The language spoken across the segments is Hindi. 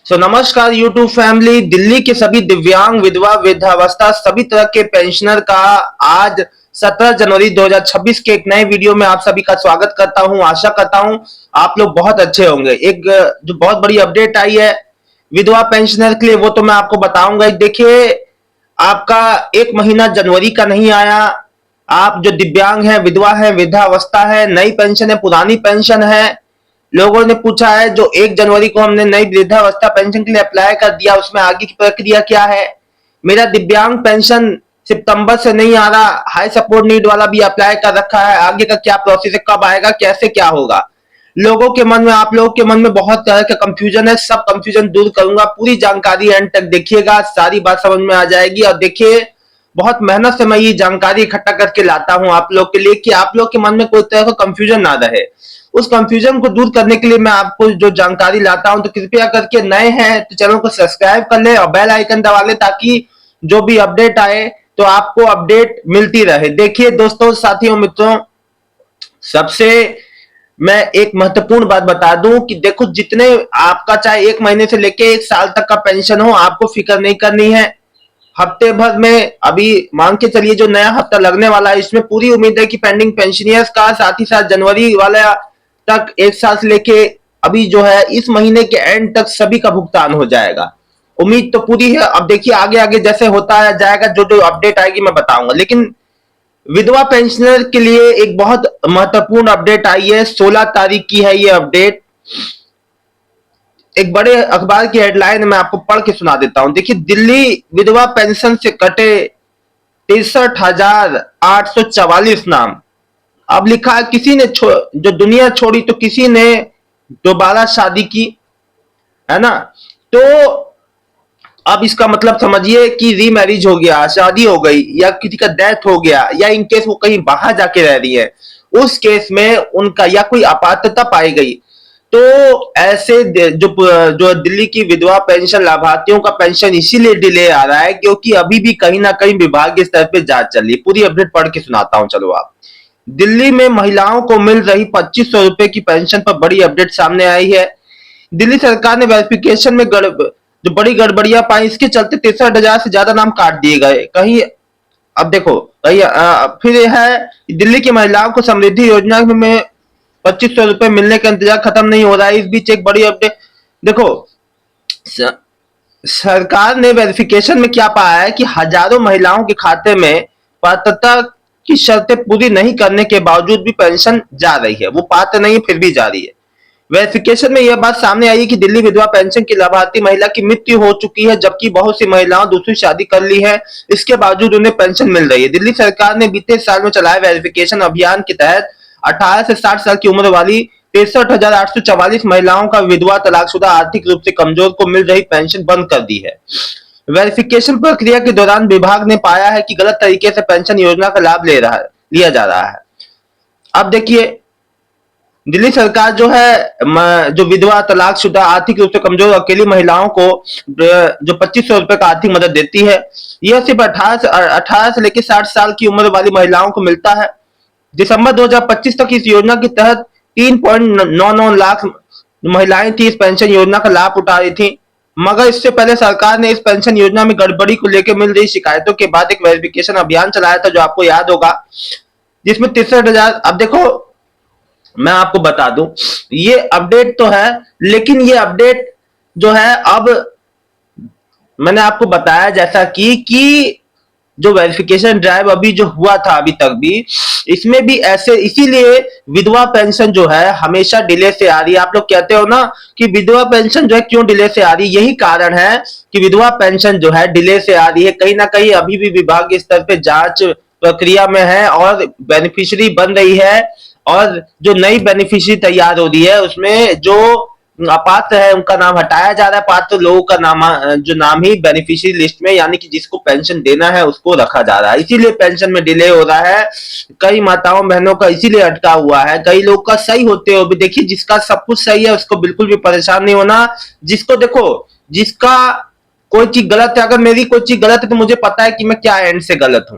नमस्कार यूट्यूब फैमिली। दिल्ली के सभी दिव्यांग, विधवा, वृद्धावस्था सभी तरह के पेंशनर का आज 17 जनवरी 2026 के एक नए वीडियो में आप सभी का स्वागत करता हूं। आशा करता हूं आप लोग बहुत अच्छे होंगे। एक जो बहुत बड़ी अपडेट आई है विधवा पेंशनर के लिए, वो तो मैं आपको बताऊंगा। देखिए, आपका एक महीना जनवरी का नहीं आया। आप जो दिव्यांग हैं, विधवा है, वृद्धावस्था है, नई पेंशन है, पुरानी पेंशन है, लोगों ने पूछा है। जो 1 जनवरी को हमने नई वृद्धावस्था पेंशन के लिए अप्लाई कर दिया, उसमें आगे की प्रक्रिया क्या है। मेरा दिव्यांग पेंशन सितंबर से नहीं आ रहा, हाई सपोर्ट नीड वाला भी अप्लाई कर रखा है, आगे का क्या प्रोसेस है, कब आएगा, कैसे क्या होगा। लोगों के मन में, आप लोगों के मन में बहुत तरह का कंफ्यूजन है। सब कंफ्यूजन दूर करूंगा। पूरी जानकारी एंड तक देखिएगा, सारी बात समझ में आ जाएगी। और देखिए, बहुत मेहनत से मैं ये जानकारी इकट्ठा करके लाता हूं आप लोग के लिए, कि आप लोग के मन में कोई तरह का कंफ्यूजन ना रहे। उस कंफ्यूजन को दूर करने के लिए मैं आपको जो जानकारी लाता हूं, तो कृपया करके नए हैं तो चैनल को सब्सक्राइब कर ले और बेल आइकन दबा ले, ताकि जो भी अपडेट आए तो आपको अपडेट मिलती रहे। देखिए दोस्तों, साथियों, मित्रों, सबसे मैं एक महत्वपूर्ण बात बता दूं कि देखो, जितने आपका चाहे 1 महीने से लेके 1 साल तक का पेंशन हो, आपको फिक्र नहीं करनी है। हफ्ते भर में अभी मान के चलिए, जो नया हफ्ता लगने वाला है, इसमें पूरी उम्मीद है कि पेंडिंग पेंशनियर्स का, साथ ही साथ जनवरी वाला तक 1 साल से लेके अभी जो है इस महीने के एंड तक सभी का भुगतान हो जाएगा। उम्मीद तो पूरी है। अब देखिए आगे आगे जैसे होता जाएगा, जो जो अपडेट आएगी मैं बताऊंगा। लेकिन विधवा पेंशनर के लिए एक बहुत महत्वपूर्ण अपडेट आई है। 16 तारीख की है ये अपडेट। एक बड़े अखबार की हेडलाइन मैं आपको पढ़ के सुना देता हूं। देखिए, दिल्ली विधवा पेंशन से कटे 63,844 नाम। अब लिखा है, किसी ने जो दुनिया छोड़ी तो किसी ने दोबारा शादी की, है ना। तो अब इसका मतलब समझिए कि रीमैरिज हो गया, शादी हो गई, या किसी का डेथ हो गया, या इन केस वो कहीं बाहर जाके रह रही है, उस केस में उनका या कोई अपात्रता पाई गई, तो ऐसे जो जो दिल्ली की विधवा पेंशन लाभार्थियों का पेंशन इसीलिए डिले आ रहा है क्योंकि अभी भी कहीं ना कहीं विभागीय स्तर पे जांच चल रही है। पूरी अपडेट पढ़ के सुनाता हूं, चलो। आप दिल्ली में महिलाओं को मिल रही 2500 रुपए की पेंशन पर बड़ी अपडेट सामने आई है। दिल्ली सरकार ने वेरिफिकेशन में जो बड़ी गड़बड़ियां पाई, इसके चलते 63,000 से ज्यादा नाम काट दिए गए कहीं। अब देखो, फिर यह है कि दिल्ली की महिलाओं को समृद्धि योजना में 2500 रुपए मिलने का इंतजार खत्म नहीं हो रहा है। इस बीच एक बड़ी अपडेट देखो, सरकार ने वेरिफिकेशन में क्या पाया है कि हजारों महिलाओं के खाते में पात्रता की शर्तें पूरी नहीं करने के बावजूद भी पेंशन जा रही है। वो पात्र नहीं है, फिर भी जा रही है। वेरिफिकेशन में यह बात सामने आई कि दिल्ली विधवा पेंशन की लाभार्थी महिला की मृत्यु हो चुकी है, जबकि बहुत सी महिलाओं दूसरी शादी कर ली है, इसके बावजूद उन्हें पेंशन मिल रही है। दिल्ली सरकार ने बीते साल में चलाए वेरिफिकेशन अभियान के तहत 18 से 60 साल की उम्र वाली 63,844 महिलाओं का विधवा, तलाकशुदा, आर्थिक रूप से कमजोर को मिल रही पेंशन बंद कर दी है। वेरिफिकेशन प्रक्रिया के दौरान विभाग ने पाया है कि गलत तरीके से पेंशन योजना का लाभ लिया जा रहा है। अब देखिए, दिल्ली सरकार जो है, जो विधवा, तलाकशुदा, आर्थिक रूप से कमजोर अकेली महिलाओं को जो 2500 रुपए का आर्थिक मदद देती है, यह सिर्फ 18 से लेकर 60 साल की उम्र वाली महिलाओं को मिलता है। दिसंबर 2025 तक इस योजना के तहत 3.99 लाख महिलाएं थी, इस पेंशन योजना का लाभ उठा रही थी। मगर इससे पहले सरकार ने इस पेंशन योजना में गड़बड़ी को लेकर मिल रही शिकायतों के बाद एक वेरिफिकेशन अभियान चलाया था, जो आपको याद होगा, जिसमें 63,000। अब देखो, मैं आपको बता दूं, ये अपडेट तो है, लेकिन ये अपडेट जो है, अब मैंने आपको बताया जैसा कि जो वेरिफिकेशन ड्राइव अभी जो हुआ था अभी तक भी, इसमें भी ऐसे, इसीलिए विधवा पेंशन जो है हमेशा डिले से आ रही है। आप लोग कहते हो ना कि विधवा पेंशन जो है क्यों डिले से आ रही है, यही कारण है कि विधवा पेंशन जो है डिले से आ रही है। कहीं ना कहीं अभी भी विभाग के स्तर पे जांच प्रक्रिया में है और बेनिफिशियरी बन रही है, और जो नई बेनिफिशियरी तैयार हो रही है उसमें जो अपात्र है उनका नाम हटाया जा रहा है, पात्र लोगों का नाम, जो नाम ही बेनिफिशियरी लिस्ट में, यानी कि जिसको पेंशन देना है उसको रखा जा रहा है। इसीलिए पेंशन में डिले हो रहा है। कई माताओं बहनों का इसीलिए अटका हुआ है, कई लोग का सही होते हुए भी। देखिए, जिसका सब कुछ सही है उसको बिल्कुल भी परेशान नहीं होना। जिसको देखो, जिसका कोई चीज गलत है, अगर मेरी कोई चीज गलत है तो मुझे पता है कि मैं क्या एंड से गलत हूं,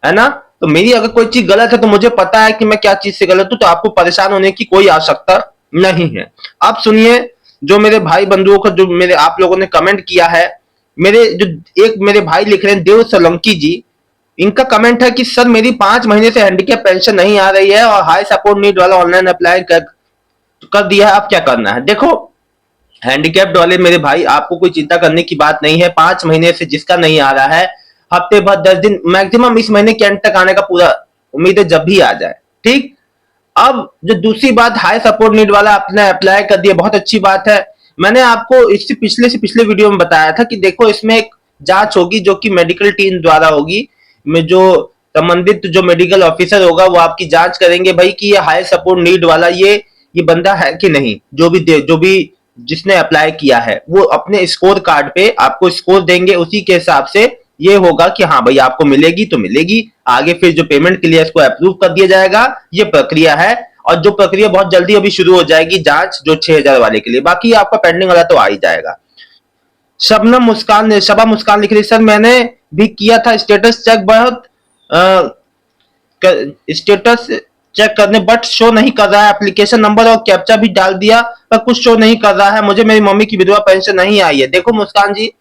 है ना। तो मेरी अगर कोई चीज गलत है तो मुझे पता है कि मैं क्या चीज से गलत हूं, तो आपको परेशान होने की कोई आवश्यकता नहीं है। अब सुनिए, जो मेरे भाई बंधुओं का जो मेरे आप लोगों ने कमेंट किया है, मेरे जो एक मेरे भाई लिख रहे हैं देव सोलंकी जी, इनका कमेंट है कि सर मेरी 5 महीने से हैंडीकैप पेंशन नहीं आ रही है और हाई सपोर्ट नीड वाला ऑनलाइन अप्लाई कर दिया है, अब क्या करना है? देखो, हैंडीकैप्ड वाले मेरे भाई आपको कोई चिंता करने की बात नहीं है। 5 महीने से जिसका नहीं आ रहा है, हफ्ते भर 10 दिन मैक्सिमम इस महीने के एंड तक आने का पूरा उम्मीद है, जब भी आ जाए। ठीक। अब जो दूसरी बात, हाई सपोर्ट नीड वाला आपने अप्लाई कर दिया, बहुत अच्छी बात है। मैंने आपको इससे पिछले वीडियो में बताया था कि देखो इसमें एक जांच होगी जो कि मेडिकल टीम द्वारा होगी, में जो संबंधित जो मेडिकल ऑफिसर होगा वो आपकी जांच करेंगे भाई कि ये हाई सपोर्ट नीड वाला ये बंदा है कि नहीं। जो भी जिसने अप्लाई किया है वो अपने स्कोर कार्ड पे आपको स्कोर देंगे, उसी के हिसाब से ये होगा कि हाँ भाई आपको मिलेगी तो मिलेगी। आगे फिर जो पेमेंट के लिए इसको अप्रूव कर दिया जाएगा, ये प्रक्रिया है। और जो प्रक्रिया बहुत जल्दी अभी शुरू हो जाएगी, जांच जो 6,000 वाले के लिए, बाकी आपका पेंडिंग वाला तो आ ही जाएगा। शबनम मुस्कान, शबा मुस्कान लिख रही, सर मैंने भी किया था स्टेटस चेक, बहुत स्टेटस चेक करने बट शो नहीं कर रहा है, एप्लीकेशन नंबर और कैप्चा भी डाल दिया पर कुछ शो नहीं कर रहा है, मुझे मेरी मम्मी की विधवा पेंशन नहीं आई है। देखो मुस्कान जी,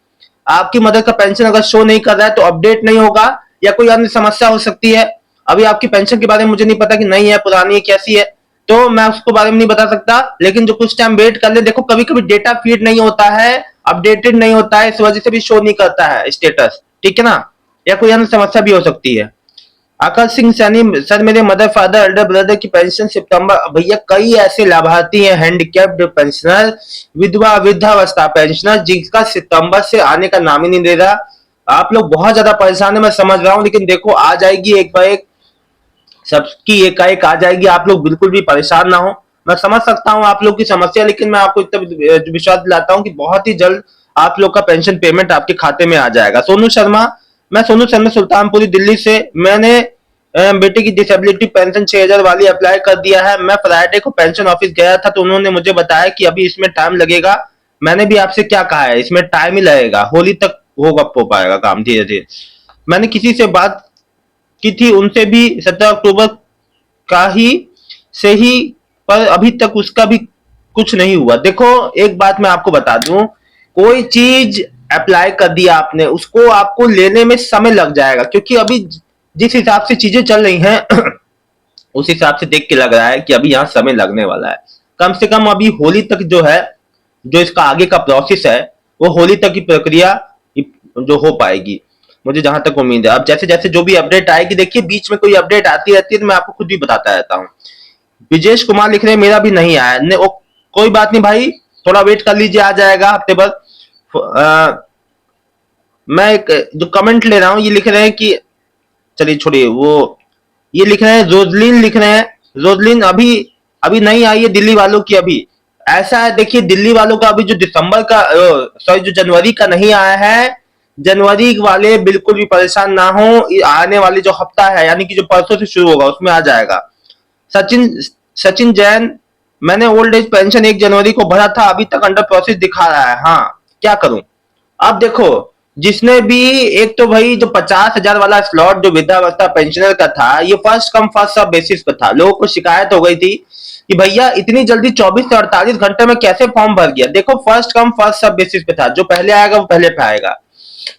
आपकी मदर का पेंशन अगर शो नहीं कर रहा है तो अपडेट नहीं होगा या कोई अन्य समस्या हो सकती है। अभी आपकी पेंशन के बारे में मुझे नहीं पता कि नई है पुरानी है कैसी है, तो मैं उसको बारे में नहीं बता सकता, लेकिन जो कुछ टाइम वेट कर ले। देखो कभी कभी डेटा फीड नहीं होता है, अपडेटेड नहीं होता है, इस वजह से भी शो नहीं करता है स्टेटस, ठीक है ना, या कोई अन्य समस्या भी हो सकती है। आकाश सिंह सैनी, सर मेरे मदर फादर एल्डर ब्रदर की पेंशन सितंबर, भैया कई ऐसे लाभार्थी हैं हैंडीकैप्ड पेंशनर, विधवा वृद्धावस्था पेंशनर जिसका सितंबर से आने का नाम ही नहीं दे रहा। आप लोग बहुत ज्यादा परेशान है, मैं समझ रहा हूं, लेकिन देखो आ जाएगी एक बार एक, सबकी एकाएक आ जाएगी। आप लोग बिल्कुल भी परेशान ना हो, मैं समझ सकता हूं आप लोग की समस्या, लेकिन मैं आपको इतना विश्वास दिलाता हूं कि बहुत ही जल्द आप लोग का पेंशन पेमेंट आपके खाते में आ जाएगा। सोनू शर्मा, मैं सोनू शर्मा सुल्तानपुरी दिल्ली से, मैंने बेटे की डिसेबिलिटी पेंशन 6,000 वाली अप्लाई कर दिया है। मैं फ्राइडे को पेंशन ऑफिस गया था तो उन्होंने मुझे बताया कि अभी इसमें टाइम लगेगा। मैंने भी आपसे क्या कहा है, इसमें टाइम ही लगेगा, होली तक होगा हो पाएगा काम धीरे धीरे। मैंने किसी से बात की थी, उनसे भी 17 अक्टूबर का ही से ही, पर अभी तक उसका भी कुछ नहीं हुआ। देखो एक बात मैं आपको बता दूं, कोई चीज अप्लाई कर दिया आपने, उसको आपको लेने में समय लग जाएगा, क्योंकि अभी जिस हिसाब से चीजें चल रही हैं उस हिसाब से देख के लग रहा है कि अभी यहाँ समय लगने वाला है। कम से कम अभी होली तक जो है, जो इसका आगे का प्रोसेस है, वो होली तक की प्रक्रिया जो हो पाएगी, मुझे जहां तक उम्मीद है। अब जैसे जैसे जो भी अपडेट आएगी, देखिए बीच में कोई अपडेट आती रहती है तो मैं आपको खुद भी बताता रहता हूँ। विजेश कुमार लिख रहे हैं मेरा भी नहीं आया, कोई बात नहीं भाई, थोड़ा वेट कर लीजिए, आ जाएगा हफ्ते भर। मैं एक जो कमेंट ले रहा हूँ, ये लिख रहे हैं कि, चलिए छोड़िए वो, ये लिख रहे हैं रोजलिन, लिख रहे हैं रोजलिन अभी अभी नहीं आई है दिल्ली वालों की अभी। ऐसा है, देखिए दिल्ली वालों का अभी जो दिसंबर का, सॉरी जो जनवरी का नहीं आया है, जनवरी वाले बिल्कुल भी परेशान ना हो, आने वाली जो हफ्ता है यानी कि जो परसों से शुरू होगा उसमें आ जाएगा। सचिन सचिन जैन, मैंने ओल्ड एज पेंशन 1 जनवरी को भरा था, अभी तक अंडर प्रोसेस दिखा रहा है, हाँ क्या करूं। अब देखो, जिसने भी, एक तो भाई जो 50,000 वाला स्लॉट जो वृद्धावस्था पेंशनर का था, ये first come first serve basis पे था। लोगों को शिकायत हो गई थी कि भैया इतनी जल्दी 24 से 48 घंटे में कैसे फॉर्म भर गया। देखो first come first serve basis पे था, जो पहले आएगा वो पहले पे आएगा।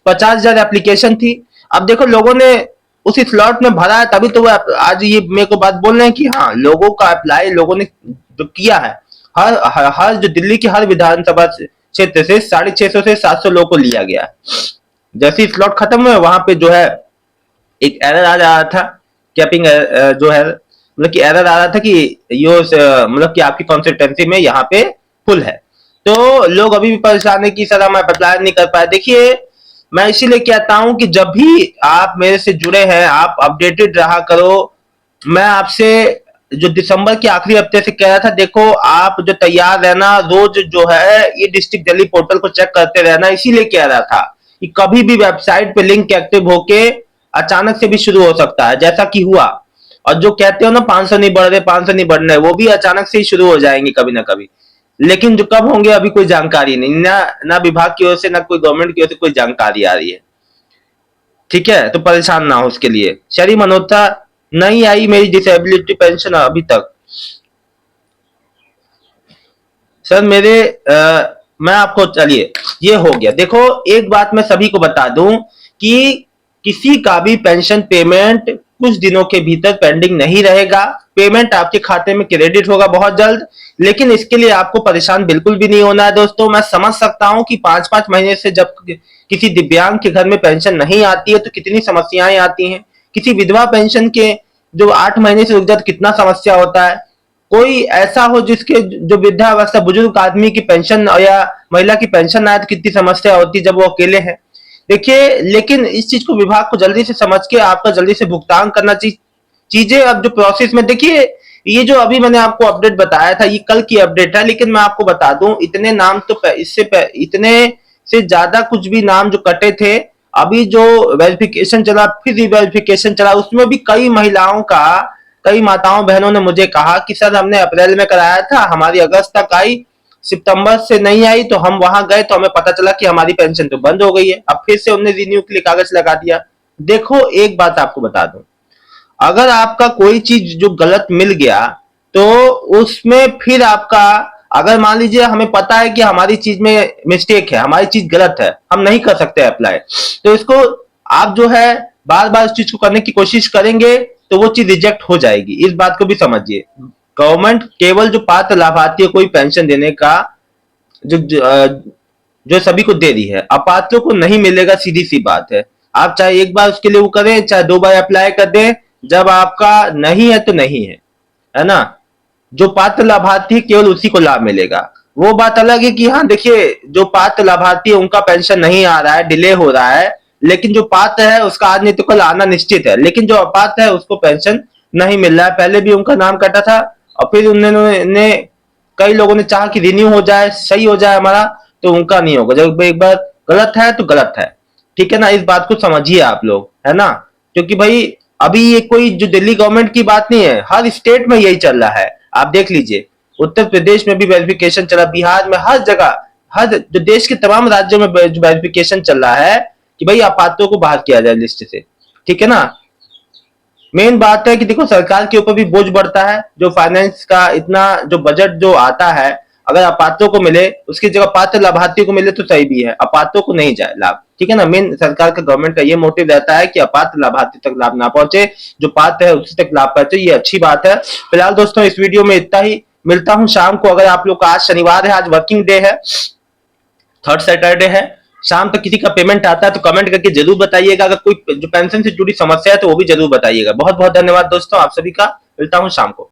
50,000 एप्लीकेशन थी। अब देखो लोगों ने उसी स्लॉट में भरा है, तभी तो वो आज ये मेरे को बात बोल रहे हैं कि हाँ लोगों का अप्लाई लोगों ने जो किया है, हर जो दिल्ली की हर विधानसभा क्षेत्र से 650 से 700 लोगों को लिया गया है। जैसे ही स्लॉट खत्म हुए वहां पे जो है एक एरर आ रहा था, कैपिंग जो है, मतलब कि एरर आ रहा था कि यो मतलब कि आपकी कॉन्स्टिट्यूंसी में यहाँ पे फुल है। तो लोग अभी भी परेशान है कि सर हम अप्लाई नहीं कर पाए। देखिए मैं इसीलिए कहता हूं कि जब भी आप मेरे से जुड़े हैं, आप अपडेटेड रहा करो। मैं आपसे जो दिसंबर के आखिरी हफ्ते से कह रहा था, देखो आप जो तैयार रहना, रोज जो है ये डिस्ट्रिक्ट दिल्ली पोर्टल को चेक करते रहना, इसीलिए कह रहा था कि कभी भी वेबसाइट पे लिंक एक्टिव होके अचानक से भी शुरू हो सकता है, जैसा कि हुआ। और जो कहते हो ना 500 नहीं बढ़ रहे, 500 नहीं बढ़ रहे, वो भी अचानक से ही शुरू हो जाएंगे कभी ना कभी, लेकिन जो कब होंगे अभी कोई जानकारी नहीं, ना विभाग की ओर से ना कोई गवर्नमेंट की ओर से कोई जानकारी आ रही है। ठीक है, तो परेशान ना हो उसके लिए। शरी मनोता, नहीं आई मेरी डिसेबिलिटी पेंशन अभी तक। सर मैं आपको, चलिए ये हो गया। देखो एक बात मैं सभी को बता दूं कि किसी का भी पेंशन पेमेंट कुछ दिनों के भीतर पेंडिंग नहीं रहेगा। पेमेंट आपके खाते में क्रेडिट होगा बहुत जल्द। लेकिन इसके लिए आपको परेशान बिल्कुल भी नहीं होना है दोस्तों। मैं समझ सकता हूं कि 5-5 महीने से जब किसी दिव्यांग के घर में पेंशन नहीं आती है तो कितनी समस्याएं आती हैं। किसी विधवा पेंशन के जो 8 महीने से रुक जाए तो कितना समस्या होता है। कोई ऐसा हो जिसके जो वृद्धावस्था बुजुर्ग आदमी की पेंशन या महिला की पेंशन आए तो कितनी समस्या होती जब वो अकेले हैं। देखिए, लेकिन इस चीज को विभाग को जल्दी से समझ के आपका जल्दी से भुगतान करना चाहिए। चीजें अब जो प्रोसेस में, देखिए ये जो अभी मैंने आपको अपडेट बताया था ये कल की अपडेट है, लेकिन मैं आपको बता दूं इतने नाम तो इतने से ज्यादा कुछ भी नाम जो कटे थे। अभी जो वेरिफिकेशन चला, फिर रिवेरिफिकेशन चला, उसमें भी कई माताओं बहनों ने मुझे कहा कि सर हमने अप्रैल में कराया था, हमारी अगस्त तक आई, सितंबर से नहीं आई, तो हम वहां गए तो हमें पता चला कि हमारी पेंशन तो बंद हो गई है। अब फिर से उन्होंने रिन्यू के लिए कागज लगा दिया। देखो एक बात आपको बता दूं, अगर आपका कोई चीज जो गलत मिल गया तो उसमें फिर आपका, अगर मान लीजिए हमें पता है कि हमारी चीज में मिस्टेक है, हमारी चीज गलत है, हम नहीं कर सकते अप्लाई, तो इसको आप जो है बार बार इस चीज को करने की कोशिश करेंगे तो वो चीज रिजेक्ट हो जाएगी। इस बात को भी समझिए। गवर्नमेंट केवल जो पात्र लाभार्थी है कोई पेंशन देने का जो जो सभी को दे रही है, अपात्रों को नहीं मिलेगा, सीधी सी बात है। आप चाहे एक बार उसके लिए वो करें, चाहे 2 बार अप्लाई कर दें, जब आपका नहीं है तो नहीं है ना। जो पात्र लाभार्थी है केवल उसी को लाभ मिलेगा। वो बात अलग है कि हाँ देखिए, जो पात्र लाभार्थी है उनका पेंशन नहीं आ रहा है, डिले हो रहा है, लेकिन जो पात्र है उसका आज नहीं तो कल आना निश्चित है। लेकिन जो अपात्र है उसको पेंशन नहीं मिल रहा है। पहले भी उनका नाम कटा था और फिर उन्होंने कई लोगों ने चाहा कि रिन्यू हो जाए, सही हो जाए हमारा, तो उनका नहीं होगा। जब एक बार गलत है तो गलत है, ठीक है ना। इस बात को समझिए आप लोग, है ना। क्योंकि भाई अभी ये कोई जो दिल्ली गवर्नमेंट की बात नहीं है, हर स्टेट में यही चल रहा है। आप देख लीजिए, उत्तर प्रदेश में भी वेरिफिकेशन चला, बिहार में, हर जगह, हर जो देश के तमाम राज्यों में वेरिफिकेशन चल रहा है कि भाई अपात्रों को बाहर किया जाए लिस्ट से, ठीक है ना। मेन बात है कि देखो सरकार के ऊपर भी बोझ बढ़ता है, जो फाइनेंस का इतना जो बजट जो आता है, अगर अपात्रों को मिले उसकी जगह पात्र लाभार्थियों को मिले तो सही भी है, अपात्रों को नहीं जाए लाभ, ठीक है ना। मेन सरकार का, गवर्नमेंट का ये मोटिव रहता है कि अपात्र लाभार्थी तक लाभ ना पहुंचे, जो पात्र है उसी तक लाभ पहुंचे। ये अच्छी बात है। फिलहाल दोस्तों इस वीडियो में इतना ही। मिलता हूं शाम को। अगर आप लोग का, आज शनिवार है, आज वर्किंग डे है, थर्ड सैटरडे है, शाम तक किसी का पेमेंट आता है तो कमेंट करके जरूर बताइएगा। अगर कोई जो पेंशन से जुड़ी समस्या है तो वो भी जरूर बताइएगा। बहुत बहुत धन्यवाद दोस्तों आप सभी का। मिलता हूं शाम को।